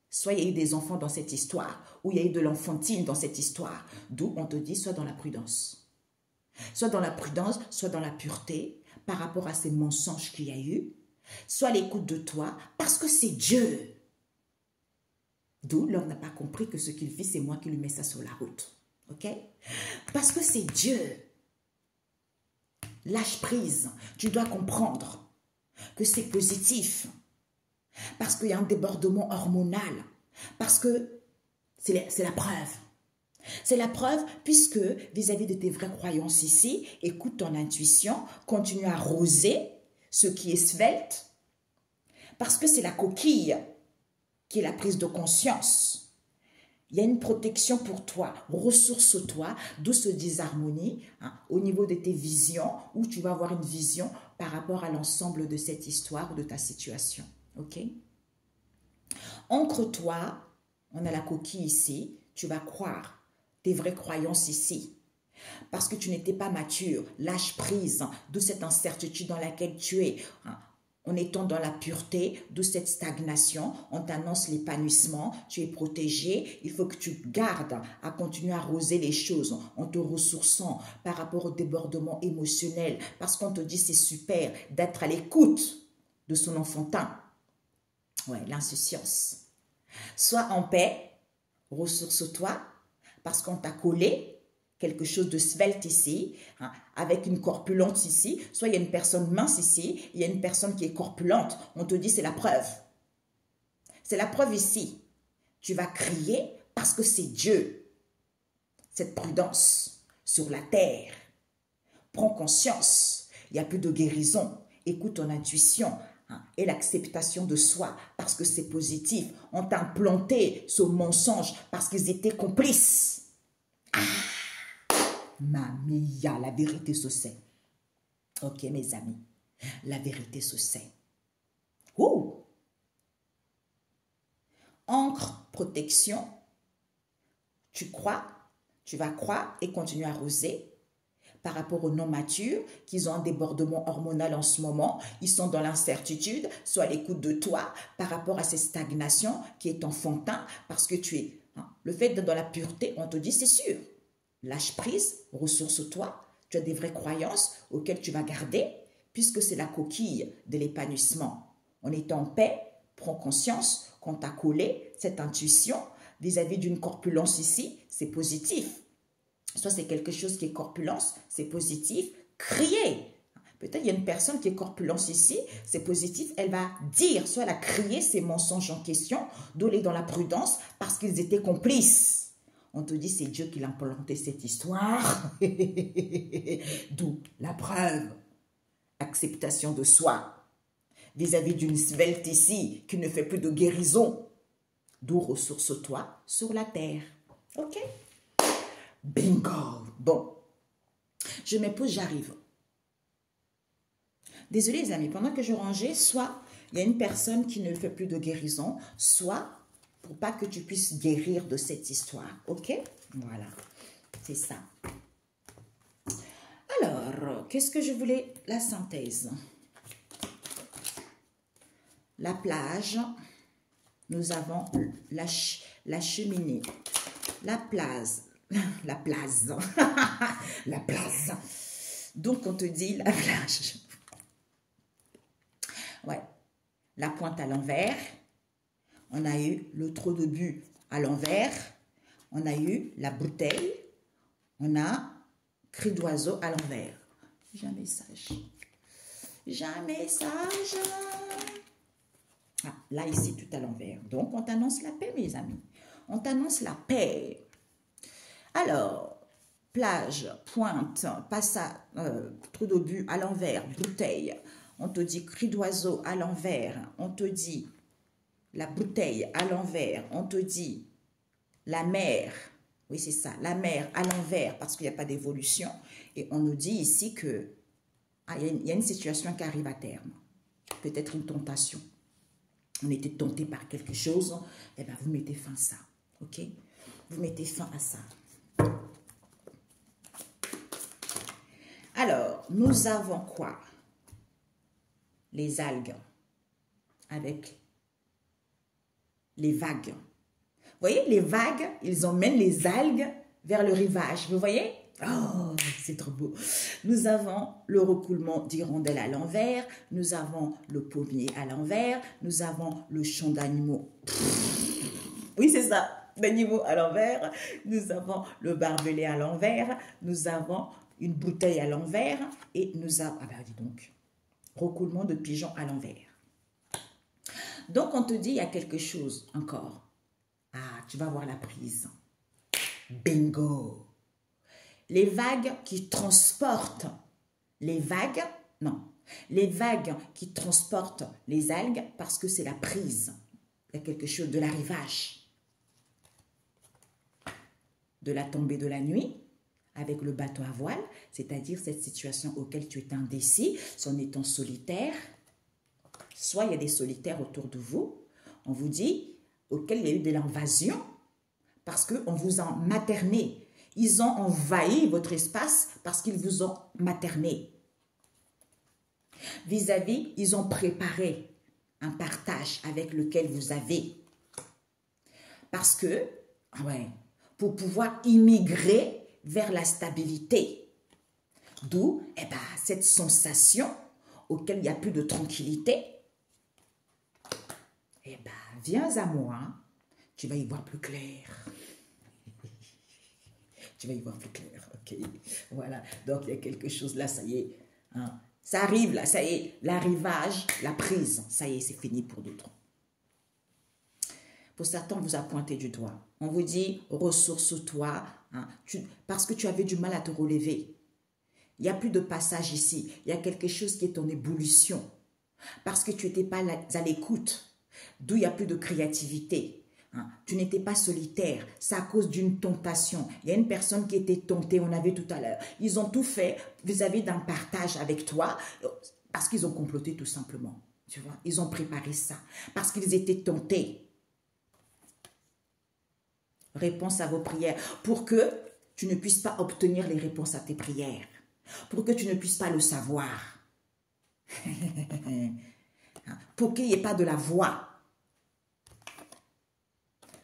Soit il y a eu des enfants dans cette histoire, ou il y a eu de l'enfantine dans cette histoire. D'où on te dit, soit dans la prudence. Soit dans la prudence, soit dans la pureté, par rapport à ces mensonges qu'il y a eu. Soit l'écoute de toi, parce que c'est Dieu. D'où l'homme n'a pas compris que ce qu'il vit, c'est moi qui lui mets ça sur la route. Ok? Parce que c'est Dieu. Lâche prise. Tu dois comprendre que c'est positif, parce qu'il y a un débordement hormonal, parce que c'est la preuve. C'est la preuve puisque vis-à-vis de tes vraies croyances ici, écoute ton intuition, continue à arroser ce qui est svelte, parce que c'est la coquille qui est la prise de conscience. Il y a une protection pour toi, ressource-toi, d'où ce disharmonie au niveau de tes visions, où tu vas avoir une vision par rapport à l'ensemble de cette histoire ou de ta situation. Ok? Ancre-toi, on a la coquille ici, tu vas croire tes vraies croyances ici. Parce que tu n'étais pas mature, lâche prise, d'où cette incertitude dans laquelle tu es. En étant dans la pureté, d'où cette stagnation, on t'annonce l'épanouissement, tu es protégé, il faut que tu gardes à continuer à arroser les choses en te ressourçant par rapport au débordement émotionnel, parce qu'on te dit c'est super d'être à l'écoute de son enfantin. Ouais, l'insouciance. Sois en paix, ressource-toi, parce qu'on t'a collé quelque chose de svelte ici, avec une corpulence ici, soit il y a une personne mince ici, il y a une personne qui est corpulente, on te dit c'est la preuve. C'est la preuve ici. Tu vas crier parce que c'est Dieu. Cette prudence sur la terre. Prends conscience, il n'y a plus de guérison. Écoute ton intuition et l'acceptation de soi parce que c'est positif. On t'a implanté ce mensonge parce qu'ils étaient complices. Mamia, la vérité se sait. Ok, mes amis, la vérité se sait. Ouh! Encre, protection. Tu crois, tu vas croire et continuer à arroser par rapport aux non-matures, qu'ils ont un débordement hormonal en ce moment, ils sont dans l'incertitude, soit à l'écoute de toi par rapport à cette stagnation qui est enfantin, parce que tu es... le fait d'être dans la pureté, on te dit c'est sûr. Lâche prise, ressource-toi, tu as des vraies croyances auxquelles tu vas garder, puisque c'est la coquille de l'épanouissement. On est en paix, prends conscience qu'on t'a collé cette intuition vis-à-vis d'une corpulence ici, c'est positif. Soit c'est quelque chose qui est corpulence, c'est positif, crier. Peut-être il y a une personne qui est corpulence ici, c'est positif, elle va dire, soit elle a crié ces mensonges en question, d'où elle est dans la prudence, parce qu'ils étaient complices. On te dit, c'est Dieu qui l'a implanté cette histoire. D'où la preuve. Acceptation de soi. Vis-à-vis d'une svelte ici, qui ne fait plus de guérison. D'où ressource-toi sur la terre. Ok? Bingo! Bon. Je me pose, j'arrive. Désolé les amis, pendant que je rangeais, soit il y a une personne qui ne fait plus de guérison, soit pour pas que tu puisses guérir de cette histoire. Ok? Voilà, c'est ça. Alors, qu'est-ce que je voulais? La synthèse. La plage, nous avons la cheminée, la place, la place, la place. Donc, on te dit la plage. Ouais, la pointe à l'envers. On a eu le trou de but à l'envers. On a eu la bouteille. On a cri d'oiseau à l'envers. Jamais sage. Jamais sage. Ah, là, ici, tout à l'envers. Donc, on t'annonce la paix, mes amis. On t'annonce la paix. Alors, plage, pointe, passage, trou de but à l'envers, bouteille. On te dit cri d'oiseau à l'envers. On te dit la bouteille à l'envers. On te dit la mer. Oui, c'est ça. La mer à l'envers parce qu'il n'y a pas d'évolution. Et on nous dit ici que il y a une situation qui arrive à terme. Peut-être une tentation. On était tenté par quelque chose, eh bien, vous mettez fin à ça, ok? Vous mettez fin à ça. Alors, nous avons quoi? Les algues, avec les vagues. Vous voyez, les vagues, ils emmènent les algues vers le rivage, vous voyez? Oh, c'est trop beau. Nous avons le recoulement d'hirondelles à l'envers, nous avons le pommier à l'envers, nous avons le champ d'animaux. Oui, c'est ça, d'animaux à l'envers. Nous avons le barbelé à l'envers, nous avons une bouteille à l'envers et nous avons, ah ben dis donc, recoulement de pigeons à l'envers. Donc, on te dit, il y a quelque chose encore. Ah, tu vas voir la prise. Bingo! Les vagues qui transportent les vagues, non, les vagues qui transportent les algues parce que c'est la prise. Il y a quelque chose de l'arrivage, de la tombée de la nuit avec le bateau à voile, c'est-à-dire cette situation auquel tu es indécis, en étant solitaire. Soit il y a des solitaires autour de vous, on vous dit, auquel il y a eu de l'invasion parce qu'on vous a materné. Ils ont envahi votre espace parce qu'ils vous ont materné. Vis-à-vis, ils ont préparé un partage avec lequel vous avez. Parce que, ouais, pour pouvoir immigrer vers la stabilité. D'où, eh ben, cette sensation auquel il n'y a plus de tranquillité. Eh ben, viens à moi, tu vas y voir plus clair. Tu vas y voir plus clair, ok? Voilà, donc il y a quelque chose là, ça y est. Hein? Ça arrive là, ça y est. L'arrivage, la prise, ça y est, c'est fini pour d'autres. Pour certains, on vous a pointé du doigt. On vous dit, ressource-toi, hein, parce que tu avais du mal à te relever. Il n'y a plus de passage ici. Il y a quelque chose qui est en ébullition. Parce que tu n'étais pas à l'écoute. D'où il n'y a plus de créativité. Hein, tu n'étais pas solitaire, c'est à cause d'une tentation. Il y a une personne qui était tentée, on a vu tout à l'heure. Ils ont tout fait vis-à-vis d'un partage avec toi parce qu'ils ont comploté tout simplement. Tu vois, ils ont préparé ça parce qu'ils étaient tentés. Réponse à vos prières pour que tu ne puisses pas obtenir les réponses à tes prières, pour que tu ne puisses pas le savoir, pour qu'il n'y ait pas de la voix.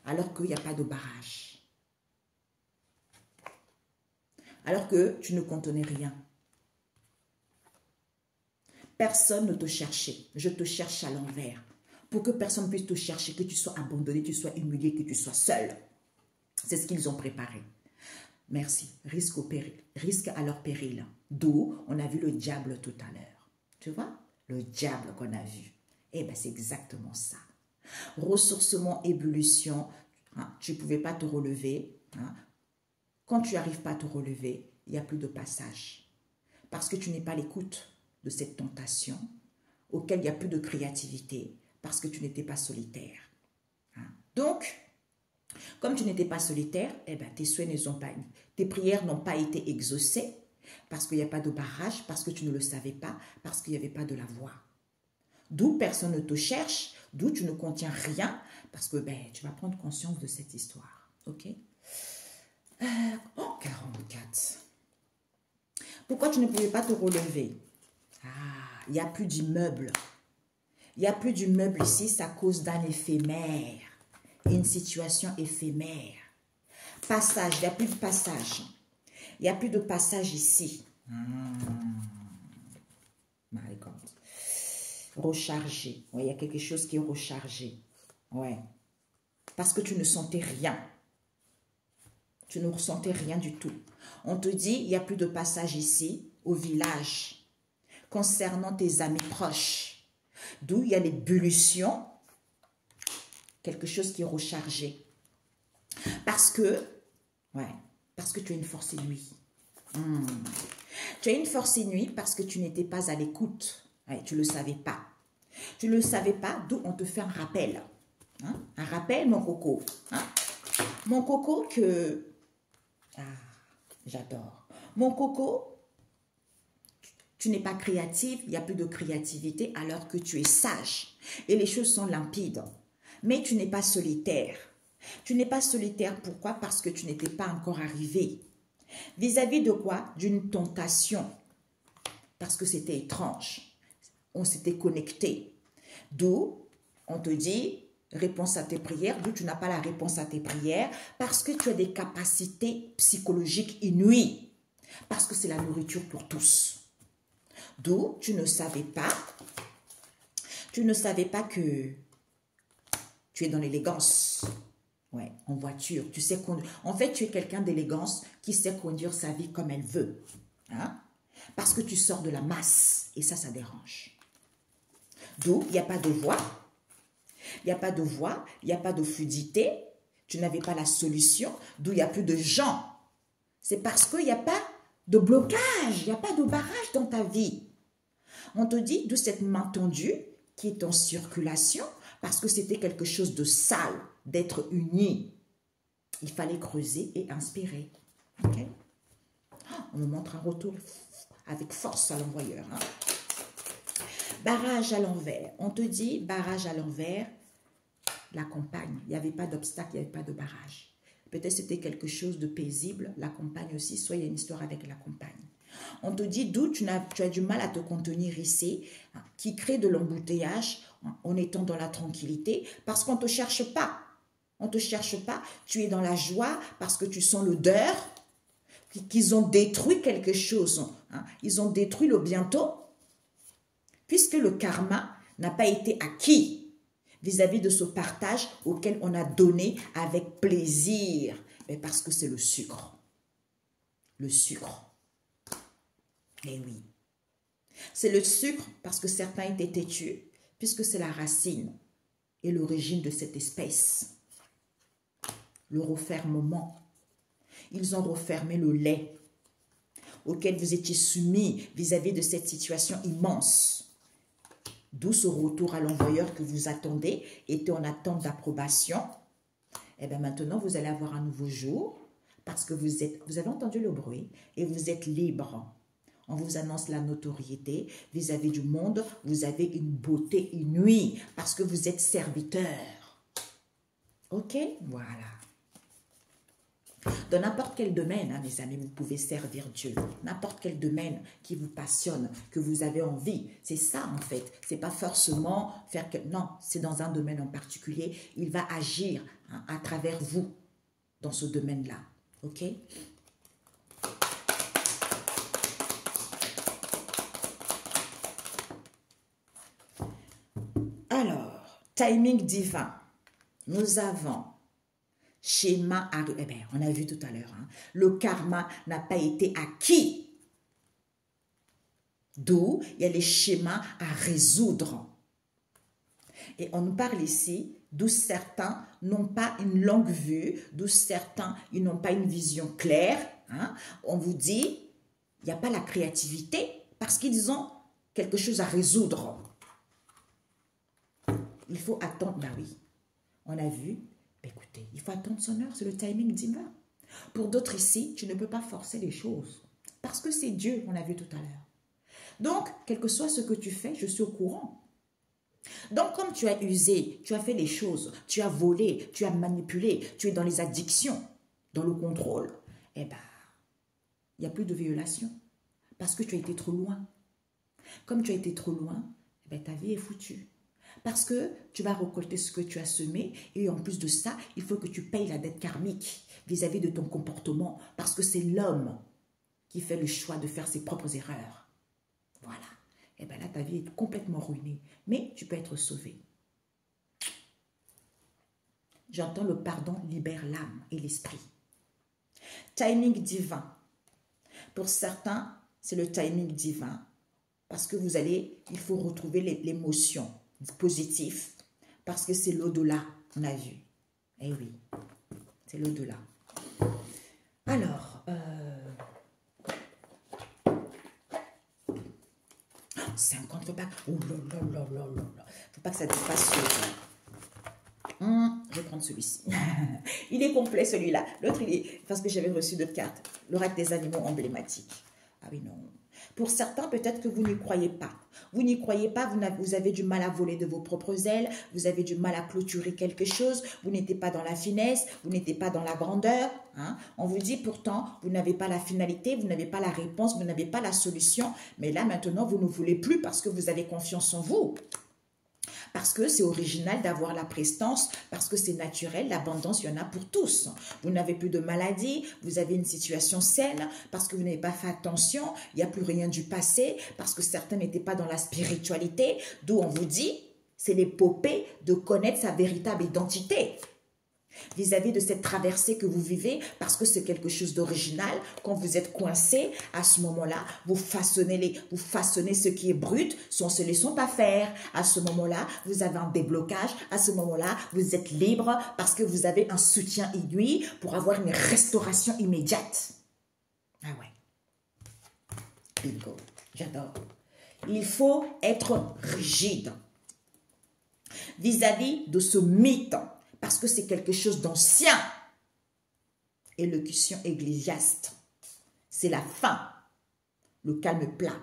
Alors qu'il n'y a pas de barrage. Alors que tu ne contenais rien. Personne ne te cherchait. Je te cherche à l'envers. Pour que personne puisse te chercher, que tu sois abandonné, que tu sois humilié, que tu sois seul. C'est ce qu'ils ont préparé. Merci. Risque, au péril, risque à leur péril. D'où on a vu le diable tout à l'heure. Tu vois? Le diable qu'on a vu. Eh bien, c'est exactement ça. Ressourcement, ébullition, hein, tu ne pouvais pas te relever. Hein. Quand tu n'arrives pas à te relever, il n'y a plus de passage. Parce que tu n'es pas à l'écoute de cette tentation, auquel il n'y a plus de créativité, parce que tu n'étais pas solitaire. Hein. Donc, comme tu n'étais pas solitaire, eh ben, tes prières n'ont pas été exaucées, parce qu'il n'y a pas de barrage, parce que tu ne le savais pas, parce qu'il n'y avait pas de la voix. D'où personne ne te cherche, d'où tu ne contiens rien, Parce que ben, tu vas prendre conscience de cette histoire. Ok? Oh, 44. Pourquoi tu ne pouvais pas te relever? Ah, il n'y a plus d'immeuble. Il n'y a plus d'immeuble ici, c'est à cause d'un éphémère. Une situation éphémère. Passage, il n'y a plus de passage. Il n'y a plus de passage ici. My God. Rechargé. Ouais, il y a quelque chose qui est rechargé. Ouais. Parce que tu ne sentais rien. Tu ne ressentais rien du tout. On te dit, il n'y a plus de passage ici, au village, concernant tes amis proches. D'où il y a l'ébullition, quelque chose qui est rechargé. Parce que tu as une force inouïe. Tu as une force inouïe parce que tu n'étais pas à l'écoute. Ouais, tu ne le savais pas. Tu ne le savais pas, d'où on te fait un rappel. Hein? Un rappel, mon coco. Hein? Mon coco que... Ah, j'adore. Mon coco, tu n'es pas créative, il n'y a plus de créativité alors que tu es sage. Et les choses sont limpides. Mais tu n'es pas solitaire. Tu n'es pas solitaire, pourquoi? Parce que tu n'étais pas encore arrivé. Vis-à-vis de quoi? D'une tentation. Parce que c'était étrange. On s'était connecté. D'où on te dit, réponse à tes prières, d'où tu n'as pas la réponse à tes prières, parce que tu as des capacités psychologiques inouïes. Parce que c'est la nourriture pour tous. D'où tu ne savais pas que tu es dans l'élégance. Ouais, en voiture. Tu sais conduire. En fait, tu es quelqu'un d'élégance qui sait conduire sa vie comme elle veut. Hein? Parce que tu sors de la masse. Et ça dérange. D'où il n'y a pas de voix. Il n'y a pas de voix. Il n'y a pas de fluidité. Tu n'avais pas la solution. D'où il n'y a plus de gens. C'est parce qu'il n'y a pas de blocage. Il n'y a pas de barrage dans ta vie. On te dit de cette main tendue qui est en circulation parce que c'était quelque chose de sale, d'être uni. Il fallait creuser et inspirer. Okay? On me montre un retour avec force à l'envoyeur. Hein? Barrage à l'envers. On te dit barrage à l'envers, la campagne. Il n'y avait pas d'obstacle, il n'y avait pas de barrage. Peut-être c'était quelque chose de paisible, la campagne aussi, soit il y a une histoire avec la campagne. On te dit d'où tu as du mal à te contenir ici, hein, qui crée de l'embouteillage en étant dans la tranquillité, parce qu'on ne te cherche pas. On ne te cherche pas, tu es dans la joie parce que tu sens l'odeur, qu'ils ont détruit quelque chose. Hein. Ils ont détruit le bientôt, puisque le karma n'a pas été acquis vis-à-vis de ce partage auquel on a donné avec plaisir. Mais parce que c'est le sucre. Le sucre. Eh oui. C'est le sucre parce que certains étaient têtus, puisque c'est la racine et l'origine de cette espèce. Le refermement. Ils ont refermé le lait auquel vous étiez soumis vis-à-vis de cette situation immense. D'où ce retour à l'envoyeur que vous attendez, était en attente d'approbation. Et bien maintenant, vous allez avoir un nouveau jour parce que vous avez entendu le bruit et vous êtes libre. On vous annonce la notoriété vis-à-vis du monde. Vous avez une beauté inouïe parce que vous êtes serviteur. Ok? Voilà. Dans n'importe quel domaine, hein, mes amis, vous pouvez servir Dieu. N'importe quel domaine qui vous passionne, que vous avez envie. C'est ça, en fait. C'est pas forcément faire que... Non, c'est dans un domaine en particulier. Il va agir hein, à travers vous dans ce domaine-là. Ok? Alors, timing divin. Nous avons... Schéma, eh bien, on a vu tout à l'heure, hein, le karma n'a pas été acquis. D'où il y a les schémas à résoudre. Et on nous parle ici d'où certains n'ont pas une longue vue, d'où certains ils n'ont pas une vision claire. Hein. On vous dit, il n'y a pas la créativité parce qu'ils ont quelque chose à résoudre. Il faut attendre, bah oui, on a vu. Écoutez, il faut attendre son heure, c'est le timing divin. Pour d'autres ici, tu ne peux pas forcer les choses. Parce que c'est Dieu, on l'a vu tout à l'heure. Donc, quel que soit ce que tu fais, je suis au courant. Donc, comme tu as usé, tu as fait les choses, tu as volé, tu as manipulé, tu es dans les addictions, dans le contrôle, eh bien, il n'y a plus de violation parce que tu as été trop loin. Comme tu as été trop loin, eh bien, ta vie est foutue. Parce que tu vas récolter ce que tu as semé et en plus de ça, il faut que tu payes la dette karmique vis-à-vis de ton comportement parce que c'est l'homme qui fait le choix de faire ses propres erreurs. Voilà. Et bien là, ta vie est complètement ruinée. Mais tu peux être sauvé. J'entends le pardon libère l'âme et l'esprit. Timing divin. Pour certains, c'est le timing divin. Parce que il faut retrouver l'émotion positive. Parce que c'est l'au-delà, on a vu. Eh oui, c'est l'au-delà. Alors, 50, faut pas... Oh là là là là là. Faut pas que ça dépasse. Je vais prendre celui-ci. Il est complet celui-là. L'autre, il est... Parce que j'avais reçu d'autres cartes. L'oracle des animaux emblématiques. Ah oui, non. Pour certains, peut-être que vous n'y croyez pas. Vous n'y croyez pas, vous avez du mal à voler de vos propres ailes, vous avez du mal à clôturer quelque chose, vous n'êtes pas dans la finesse, vous n'êtes pas dans la grandeur. Hein. On vous dit pourtant, vous n'avez pas la finalité, vous n'avez pas la réponse, vous n'avez pas la solution. Mais là, maintenant, vous ne voulez plus parce que vous avez confiance en vous. Parce que c'est original d'avoir la prestance, parce que c'est naturel, l'abondance, il y en a pour tous. Vous n'avez plus de maladie, vous avez une situation saine, parce que vous n'avez pas fait attention, il n'y a plus rien du passé, parce que certains n'étaient pas dans la spiritualité, d'où on vous dit, c'est l'épopée de connaître sa véritable identité. Vis-à-vis de cette traversée que vous vivez, parce que c'est quelque chose d'original, quand vous êtes coincé, à ce moment-là, vous façonnez ce qui est brut, sans se laissant pas faire. À ce moment-là, vous avez un déblocage. À ce moment-là, vous êtes libre parce que vous avez un soutien aiguille pour avoir une restauration immédiate. Ah ouais. Bingo. J'adore. Il faut être rigide vis-à-vis de ce mythe. Parce que c'est quelque chose d'ancien. Élocution ecclésiaste. C'est la fin. Le calme plat.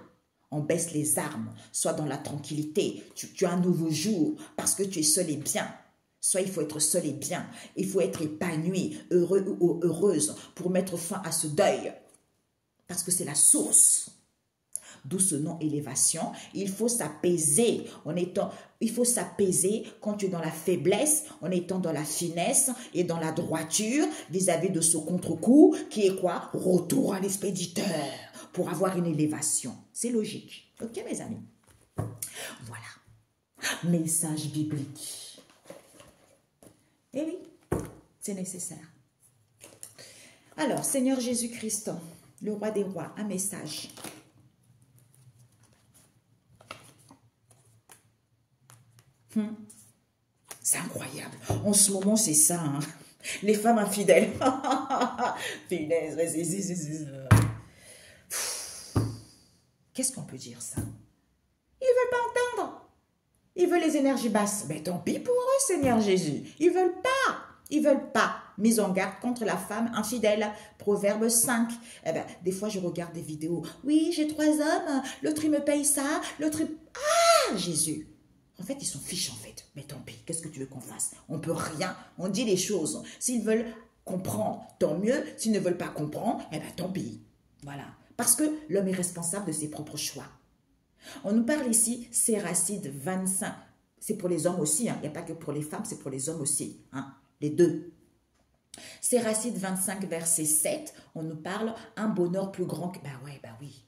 On baisse les armes. Sois dans la tranquillité. Tu as un nouveau jour parce que tu es seul et bien. Soit il faut être seul et bien. Il faut être épanoui, heureux ou heureuse pour mettre fin à ce deuil. Parce que c'est la source. D'où ce nom élévation. Il faut s'apaiser il faut s'apaiser quand tu es dans la faiblesse, en étant dans la finesse et dans la droiture vis-à-vis de ce contre-coup qui est quoi? Retour à l'expéditeur pour avoir une élévation. C'est logique. Ok mes amis? Voilà. Message biblique. Eh oui, c'est nécessaire. Alors, Seigneur Jésus-Christ, le roi des rois, un message. C'est incroyable. En ce moment, c'est ça. Hein. Les femmes infidèles. Qu'est-ce qu'on peut dire ça? Ils ne veulent pas entendre. Ils veulent les énergies basses. Mais tant pis pour eux, Seigneur Jésus. Ils ne veulent pas. Ils ne veulent pas. Mise en garde contre la femme infidèle. Proverbe 5. Eh ben, des fois, je regarde des vidéos. Oui, j'ai 3 hommes. L'autre, il me paye ça. L'autre, ah, Jésus. En fait, ils s'en fichent en fait. Mais tant pis, qu'est-ce que tu veux qu'on fasse? On peut rien. On dit les choses. S'ils veulent comprendre, tant mieux. S'ils ne veulent pas comprendre, eh bien tant pis. Voilà. Parce que l'homme est responsable de ses propres choix. On nous parle ici, Séracide 25. C'est pour les hommes aussi. Hein. Il n'y a pas que pour les femmes, c'est pour les hommes aussi. Hein. Les deux. Séracide 25, verset 7. On nous parle un bonheur plus grand que... oui.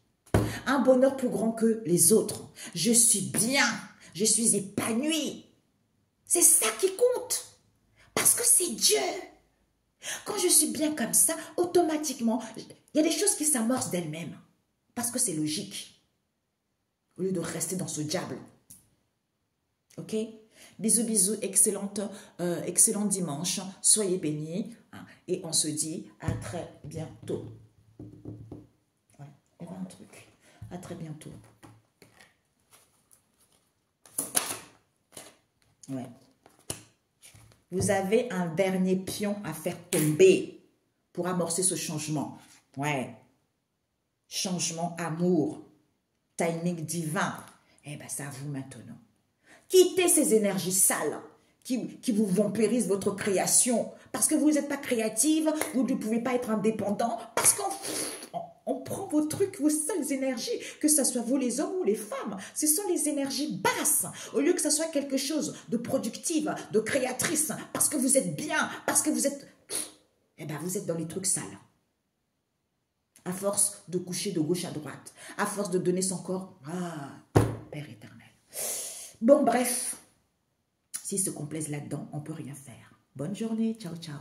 Un bonheur plus grand que les autres. Je suis bien. Je suis épanouie. C'est ça qui compte. Parce que c'est Dieu. Quand je suis bien comme ça, automatiquement, il y a des choses qui s'amorcent d'elles-mêmes. Parce que c'est logique. Au lieu de rester dans ce diable. Ok? Bisous, bisous. Excellent dimanche. Soyez bénis. Et on se dit à très bientôt. Ouais, il y avait un truc. À très bientôt. Ouais. Vous avez un dernier pion à faire tomber pour amorcer ce changement. Ouais. Changement, amour, timing divin. Eh bien, c'est à vous maintenant. Quittez ces énergies sales qui vous vampirisent votre création. Parce que vous n'êtes pas créative, vous ne pouvez pas être indépendant, parce qu'on prend vos trucs, vos sales énergies, que ce soit vous les hommes ou les femmes. Ce sont les énergies basses. Au lieu que ce soit quelque chose de productive, de créatrice, parce que vous êtes bien, parce que vous êtes... Eh bien, vous êtes dans les trucs sales. À force de coucher de gauche à droite, à force de donner son corps, Père éternel. Bon, bref, s'ils se complaisent là-dedans, on ne peut rien faire. Bonne journée, ciao, ciao.